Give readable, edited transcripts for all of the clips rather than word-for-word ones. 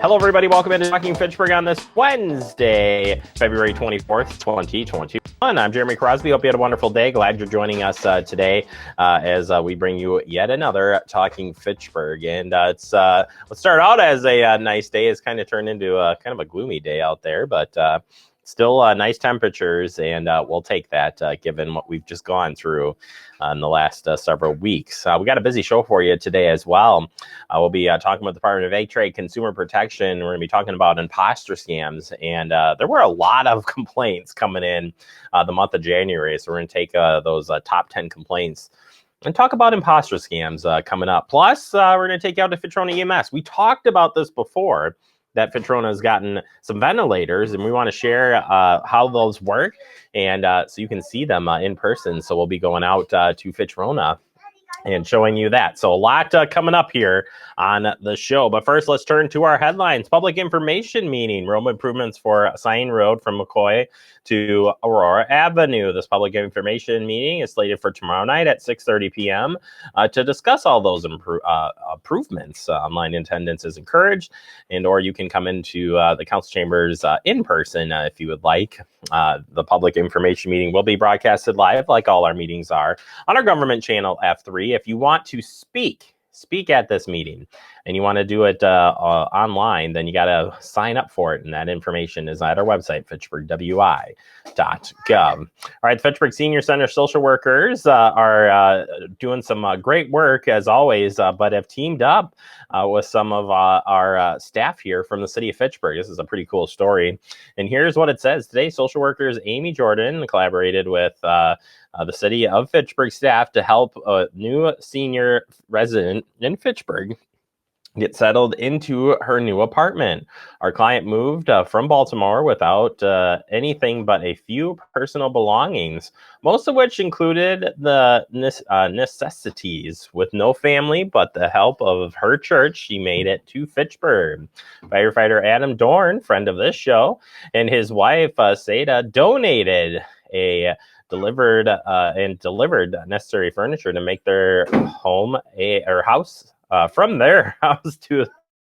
Hello, everybody. Welcome into Talking Fitchburg on this Wednesday, February 24th, 2021. I'm Jeremy Crosby. Hope you had a wonderful day. Glad you're joining us today as we bring you yet another Talking Fitchburg. And let's start out as a nice day. It's kind of turned into kind of a gloomy day out there, but still nice temperatures, and we'll take that given what we've just gone through in the last several weeks. We got a busy show for you today as well. We'll be talking about the Department of Ag Trade Consumer Protection. We're going to be talking about imposter scams, and there were a lot of complaints coming in the month of January, so we're going to take those top 10 complaints and talk about imposter scams coming up. Plus, we're going to take you out to Fitrona EMS. We talked about this before, that Fitrona has gotten some ventilators, and we want to share how those work, and so you can see them in person. So we'll be going out to Fitrona and showing you that. So a lot coming up here on the show. But first, let's turn to our headlines. Public information meeting, road improvements for Syene Road from McCoy to Aurora Avenue. This public information meeting is slated for tomorrow night at 6:30 p.m. To discuss all those improvements. Online attendance is encouraged, and or you can come into the council chambers in person if you would like. The public information meeting will be broadcasted live, like all our meetings are, on our government channel F3. If you want to speak at this meeting and you want to do it online, then you got to sign up for it. And that information is at our website, fitchburgwi.gov. All right, the Fitchburg Senior Center social workers are doing some great work as always, but have teamed up with some of our staff here from the city of Fitchburg. This is a pretty cool story. And here's what it says. Today, social workers Amy Jordan collaborated with the city of Fitchburg staff to help a new senior resident in Fitchburg get settled into her new apartment. Our client moved from Baltimore without anything but a few personal belongings, most of which included the necessities. With no family but the help of her church, she made it to Fitchburg. Firefighter Adam Dorn, friend of this show, and his wife Seda donated delivered necessary furniture to make their home house from their house to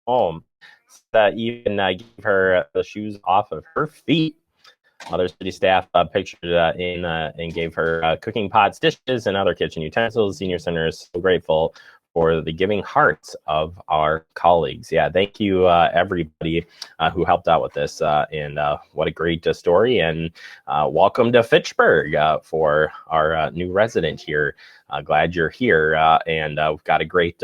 home. Even gave her the shoes off of her feet. Other city staff pictured in and gave her cooking pots, dishes, and other kitchen utensils. The Senior Center is so grateful for the giving hearts of our colleagues. Yeah, thank you everybody who helped out with this, and what a great story, and welcome to Fitchburg for our new resident here. Glad you're here, and we've got a great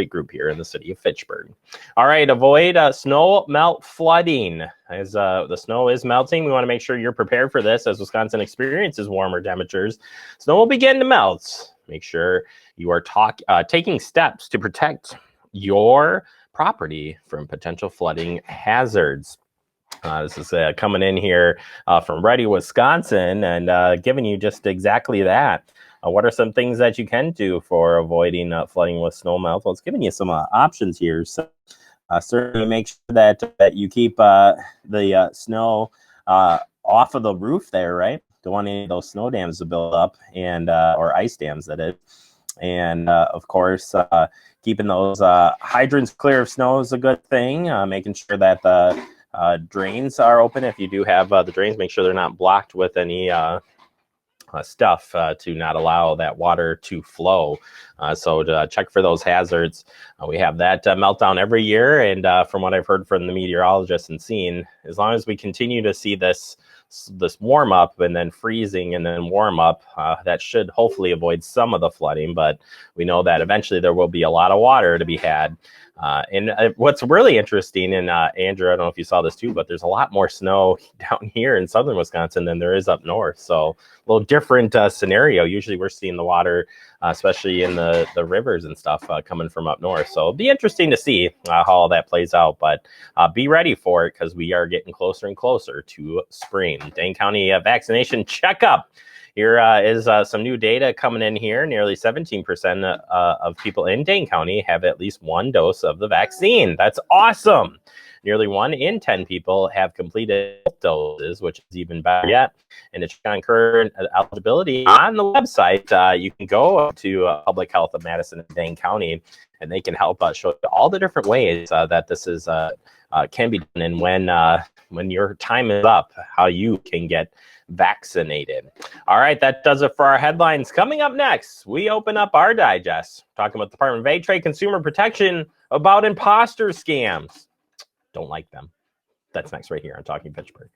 group here in the city of Fitchburg. All right, avoid snow melt flooding. As the snow is melting, we want to make sure you're prepared for this as Wisconsin experiences warmer temperatures. Snow will begin to melt. Make sure you are taking steps to protect your property from potential flooding hazards. This is coming in here from Ready, Wisconsin, and giving you just exactly that. What are some things that you can do for avoiding flooding with snow melt? Well, it's giving you some options here. So certainly make sure that you keep the snow off of the roof there, right? Don't want any of those snow dams to build up, and or ice dams, that is. And of course, keeping those hydrants clear of snow is a good thing. Making sure that the drains are open. If you do have the drains, make sure they're not blocked with any stuff to not allow that water to flow. So to check for those hazards. We have that meltdown every year, and from what I've heard from the meteorologists and seen, as long as we continue to see this warm up and then freezing and then warm up, that should hopefully avoid some of the flooding. But we know that eventually there will be a lot of water to be had. And what's really interesting, and Andrew, I don't know if you saw this too, but there's a lot more snow down here in southern Wisconsin than there is up north. So a little different scenario. Usually we're seeing the water, especially in the rivers and stuff, coming from up north. So it'll be interesting to see how all that plays out. But be ready for it, because we are getting closer and closer to spring. Dane County Vaccination Check-Up. Here is some new data coming in here. Nearly 17% of people in Dane County have at least one dose of the vaccine. That's awesome. Nearly 1 in 10 people have completed both doses, which is even better yet. And to check on current eligibility on the website, you can go to Public Health of Madison and Dane County and they can help show you all the different ways that this is can be done, and when your time is up, how you can get vaccinated. All right, that does it for our headlines. Coming up next, we open up our digest, talking about the Department of Trade Consumer Protection about imposter scams. Don't like them. That's next right here on Talking Fitchburg.